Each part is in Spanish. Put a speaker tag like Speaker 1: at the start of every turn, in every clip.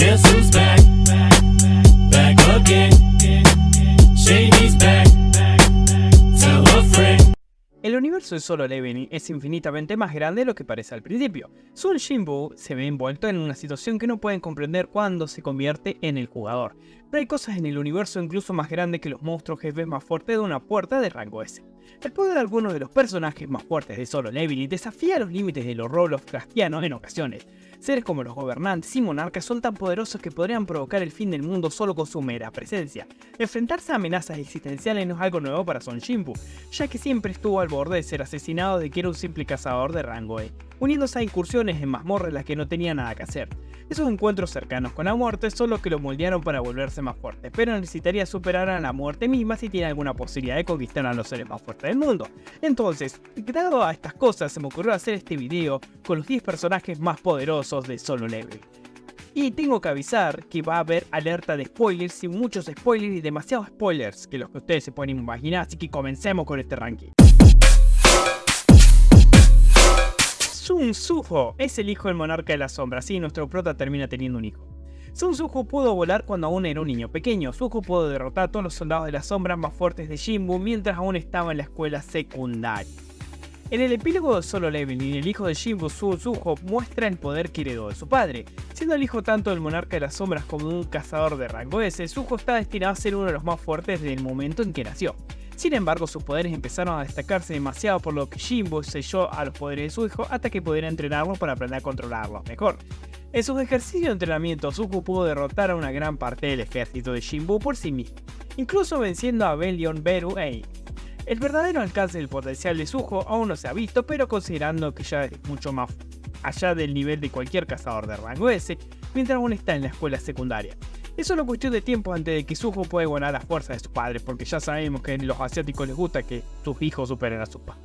Speaker 1: Guess who's back? Back again. Shady's back. Tell a friend.
Speaker 2: El universo de Solo Leveling es infinitamente más grande de lo que parece al principio. Sun Jinwoo se ve envuelto en una situación que no pueden comprender cuando se convierte en el jugador, pero hay cosas en el universo incluso más grandes que los monstruos jefes más fuertes de una puerta de rango S. El poder de algunos de los personajes más fuertes de Solo Leveling desafía los límites de los Lovecraftianos en ocasiones. Seres como los gobernantes y monarcas son tan poderosos que podrían provocar el fin del mundo solo con su mera presencia. Enfrentarse a amenazas existenciales no es algo nuevo para Sun Jinwoo, ya que siempre estuvo al borde de ser asesinado de que era un simple cazador de rango E, uniéndose a incursiones en mazmorras en las que no tenía nada que hacer. Esos encuentros cercanos con la muerte son los que lo moldearon para volverse más fuerte, pero necesitaría superar a la muerte misma si tiene alguna posibilidad de conquistar a los seres más fuertes del mundo. Entonces, dado a estas cosas, se me ocurrió hacer este video con los 10 personajes más poderosos de Solo Leveling. Y tengo que avisar que va a haber alerta de spoilers y muchos spoilers y demasiados spoilers que los que ustedes se pueden imaginar, así que comencemos con este ranking. Sun Suho es el hijo del monarca de las sombras, y nuestro prota termina teniendo un hijo. Sun Suho pudo volar cuando aún era un niño pequeño. Suho pudo derrotar a todos los soldados de las sombras más fuertes de Jinwoo mientras aún estaba en la escuela secundaria. En el epílogo de Solo Leveling, el hijo de Jinwoo, Sun Suho, muestra el poder que heredó de su padre. Siendo el hijo tanto del monarca de las sombras como de un cazador de rango S, Suho está destinado a ser uno de los más fuertes desde el momento en que nació. Sin embargo, sus poderes empezaron a destacarse demasiado, por lo que Jinwoo selló a los poderes de su hijo hasta que pudiera entrenarlos para aprender a controlarlos mejor. En sus ejercicios de entrenamiento, Suho pudo derrotar a una gran parte del ejército de Jinwoo por sí mismo, incluso venciendo a Belion, Beru e Ix. El verdadero alcance del potencial de Suho aún no se ha visto, pero considerando que ya es mucho más allá del nivel de cualquier cazador de rango S, mientras aún está en la escuela secundaria. Es solo cuestión de tiempo antes de que Suho pueda ganar la fuerza de sus padres, porque ya sabemos que a los asiáticos les gusta que sus hijos superen a sus padres.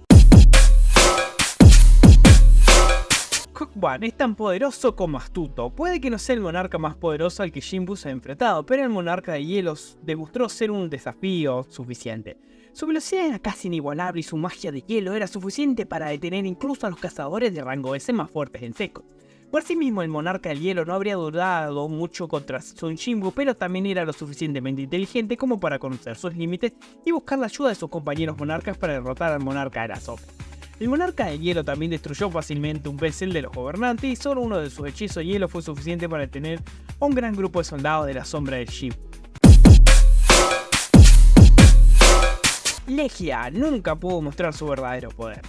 Speaker 2: Kukwan es tan poderoso como astuto. Puede que no sea el monarca más poderoso al que Jinwoo se ha enfrentado, pero el monarca de hielos demostró ser un desafío suficiente. Su velocidad era casi inigualable y su magia de hielo era suficiente para detener incluso a los cazadores de rango S más fuertes en seco. Por sí mismo, el monarca del hielo no habría dudado mucho contra Sun Jinwoo, pero también era lo suficientemente inteligente como para conocer sus límites y buscar la ayuda de sus compañeros monarcas para derrotar al monarca de la sombra. El monarca del hielo también destruyó fácilmente un Vessel de los gobernantes y solo uno de sus hechizos de hielo fue suficiente para detener a un gran grupo de soldados de la sombra del Jinwoo. Legia nunca pudo mostrar su verdadero poder.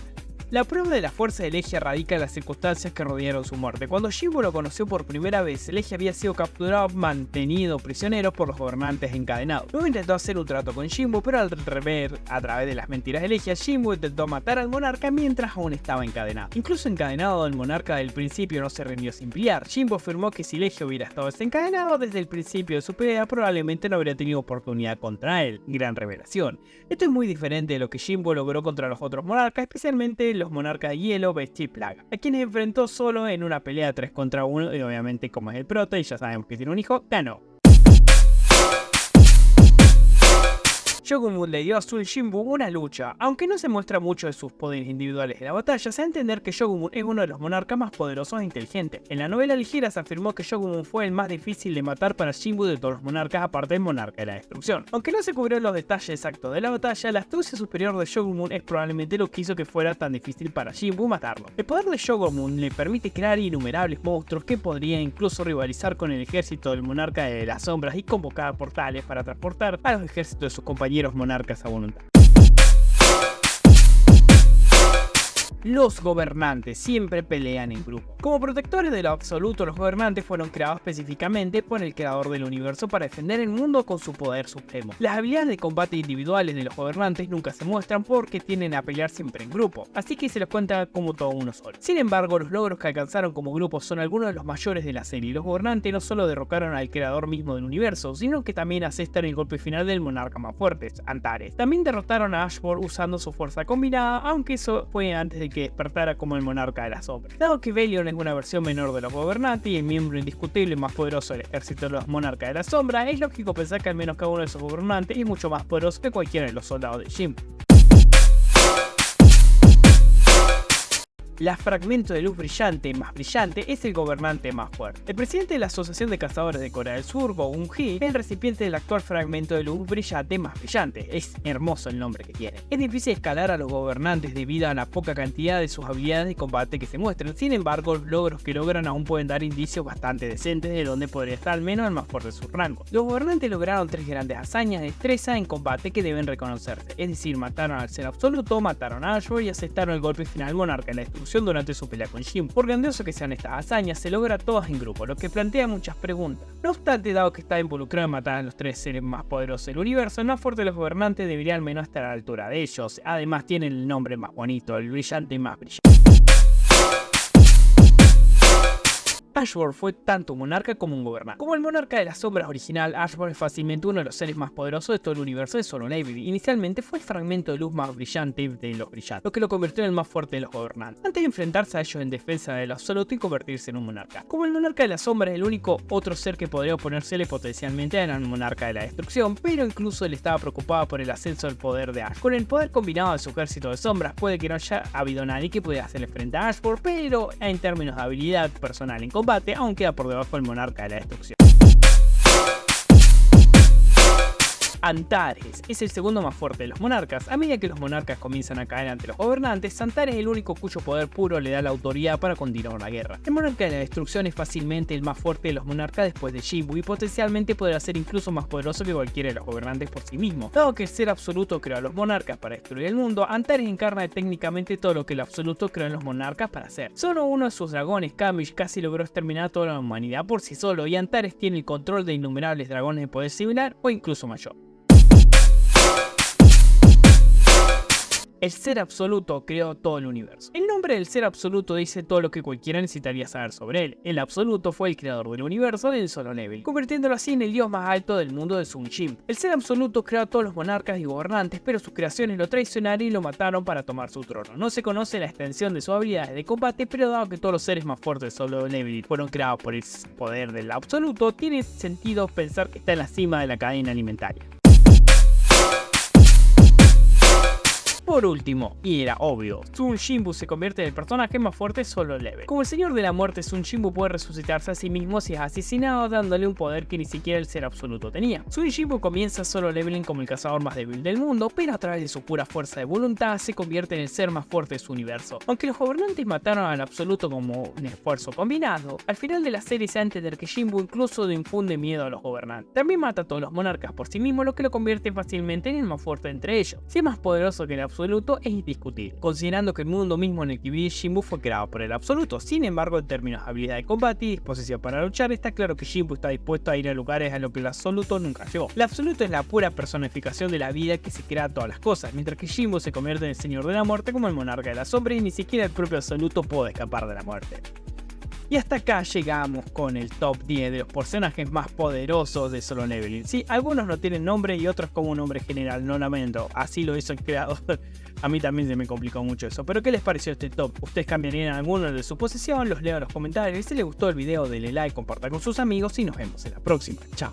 Speaker 2: La prueba de la fuerza de Legia radica en las circunstancias que rodearon su muerte. Cuando Jinwoo lo conoció por primera vez, Legia había sido capturado, mantenido prisionero por los gobernantes encadenados. Luego intentó hacer un trato con Jinwoo, pero al rever a través de las mentiras de Legia, Jinwoo intentó matar al monarca mientras aún estaba encadenado. Incluso encadenado, el monarca del principio no se rindió sin pelear. Jinwoo afirmó que si Legia hubiera estado desencadenado desde el principio de su pelea, probablemente no habría tenido oportunidad contra él. Gran revelación. Esto es muy diferente de lo que Jinwoo logró contra los otros monarcas, especialmente los monarcas de hielo, Bestia y Plaga, a quienes enfrentó solo en una pelea 3 contra 1 y obviamente como es el prota y ya sabemos que tiene un hijo, ganó. Shogun le dio a Sun Jinwoo una lucha. Aunque no se muestra mucho de sus poderes individuales en la batalla, se da a entender que Shogun es uno de los monarcas más poderosos e inteligentes. En la novela ligera se afirmó que Shogun fue el más difícil de matar para Jinwoo de todos los monarcas, aparte del monarca de la destrucción. Aunque no se cubrió los detalles exactos de la batalla, la astucia superior de Shogun es probablemente lo que hizo que fuera tan difícil para Jinwoo matarlo. El poder de Shogun le permite crear innumerables monstruos que podrían incluso rivalizar con el ejército del monarca de las sombras y convocar portales para transportar a los ejércitos de sus compañeros monarcas a voluntad. Los gobernantes siempre pelean en grupo. Como protectores de lo absoluto, los gobernantes fueron creados específicamente por el creador del universo para defender el mundo con su poder supremo. Las habilidades de combate individuales de los gobernantes nunca se muestran porque tienden a pelear siempre en grupo, así que se los cuenta como todo uno solo. Sin embargo, los logros que alcanzaron como grupo son algunos de los mayores de la serie. Los gobernantes no solo derrocaron al creador mismo del universo, sino que también asestan el golpe final del monarca más fuerte, Antares. También derrotaron a Ashford usando su fuerza combinada, aunque eso fue antes de que despertara como el monarca de las sombras. Dado que Belion es una versión menor de los gobernantes y el miembro indiscutible más poderoso del ejército de los monarcas de la sombra, es lógico pensar que al menos cada uno de esos gobernantes es mucho más poderoso que cualquiera de los soldados de Jinwoo. La fragmento de luz brillante más brillante es el gobernante más fuerte. El presidente de la Asociación de Cazadores de Corea del Sur, Go Eun-hee, es el recipiente del actual fragmento de luz brillante más brillante. Es hermoso el nombre que tiene. Es difícil escalar a los gobernantes debido a la poca cantidad de sus habilidades de combate que se muestran. Sin embargo, los logros que logran aún pueden dar indicios bastante decentes de donde podría estar al menos el más fuerte de sus rangos. Los gobernantes lograron 3 grandes hazañas de destreza en combate que deben reconocerse. Es decir, mataron al ser absoluto, mataron a Ashford y aceptaron el golpe final monarca de la destrucción durante su pelea con Jim. Por grandioso que sean estas hazañas, se logra todas en grupo, lo que plantea muchas preguntas. No obstante, dado que está involucrado en matar a los 3 seres más poderosos del universo, el más fuerte de los gobernantes debería al menos estar a la altura de ellos. Además, tienen el nombre más bonito, el brillante más brillante. Ashford fue tanto un monarca como un gobernante. Como el monarca de las sombras original, Ashford es fácilmente uno de los seres más poderosos de todo el universo de Solo Leveling. Inicialmente fue el fragmento de luz más brillante de los brillantes, lo que lo convirtió en el más fuerte de los gobernantes, antes de enfrentarse a ellos en defensa del absoluto y convertirse en un monarca. Como el monarca de las sombras, el único otro ser que podría oponérsele potencialmente era el monarca de la destrucción, pero incluso él estaba preocupado por el ascenso del poder de Ashford. Con el poder combinado de su ejército de sombras, puede que no haya habido nadie que pudiera hacerle frente a Ashford, pero en términos de habilidad personal en combate, aún queda por debajo del monarca de la destrucción. Antares es el segundo más fuerte de los monarcas. A medida que los monarcas comienzan a caer ante los gobernantes, Antares es el único cuyo poder puro le da la autoridad para continuar la guerra. El monarca de la destrucción es fácilmente el más fuerte de los monarcas después de Jinbu y potencialmente podrá ser incluso más poderoso que cualquiera de los gobernantes por sí mismo. Dado que el ser absoluto creó a los monarcas para destruir el mundo, Antares encarna técnicamente todo lo que el absoluto creó en los monarcas para hacer. Solo uno de sus dragones, Kamish, casi logró exterminar a toda la humanidad por sí solo, y Antares tiene el control de innumerables dragones de poder similar o incluso mayor. El ser absoluto creó todo el universo. El nombre del ser absoluto dice todo lo que cualquiera necesitaría saber sobre él. El absoluto fue el creador del universo del Solo Leveling, convirtiéndolo así en el dios más alto del mundo de Sun Jim. El ser absoluto creó a todos los monarcas y gobernantes, pero sus creaciones lo traicionaron y lo mataron para tomar su trono. No se conoce la extensión de sus habilidades de combate, pero dado que todos los seres más fuertes de Solo Leveling fueron creados por el poder del absoluto, tiene sentido pensar que está en la cima de la cadena alimentaria. Por último, y era obvio, Sun Jinwoo se convierte en el personaje más fuerte Solo Leveling. Como el señor de la muerte, Sun Jinwoo puede resucitarse a sí mismo si es asesinado, dándole un poder que ni siquiera el ser absoluto tenía. Sun Jinwoo comienza Solo Leveling como el cazador más débil del mundo, pero a través de su pura fuerza de voluntad se convierte en el ser más fuerte de su universo. Aunque los gobernantes mataron al absoluto como un esfuerzo combinado, al final de la serie se da a entender que Jinwoo incluso infunde miedo a los gobernantes. También mata a todos los monarcas por sí mismo, lo que lo convierte fácilmente en el más fuerte entre ellos. Si es más poderoso que el absoluto es indiscutible, considerando que el mundo mismo en el que vive Jinwoo fue creado por el absoluto. Sin embargo, en términos de habilidad de combate y disposición para luchar, está claro que Jinwoo está dispuesto a ir a lugares a los que el absoluto nunca llegó. El absoluto es la pura personificación de la vida que se crea todas las cosas, mientras que Jinwoo se convierte en el señor de la muerte como el monarca de la sombra, y ni siquiera el propio absoluto puede escapar de la muerte. Y hasta acá llegamos con el top 10 de los personajes más poderosos de Solo Leveling. Sí, algunos no tienen nombre y otros como un nombre general, no lamento, así lo hizo el creador. A mí también se me complicó mucho eso. Pero ¿qué les pareció este top? ¿Ustedes cambiarían alguno de su posición? Los leo en los comentarios. Si les gustó el video, denle like, compartan con sus amigos y nos vemos en la próxima. Chao.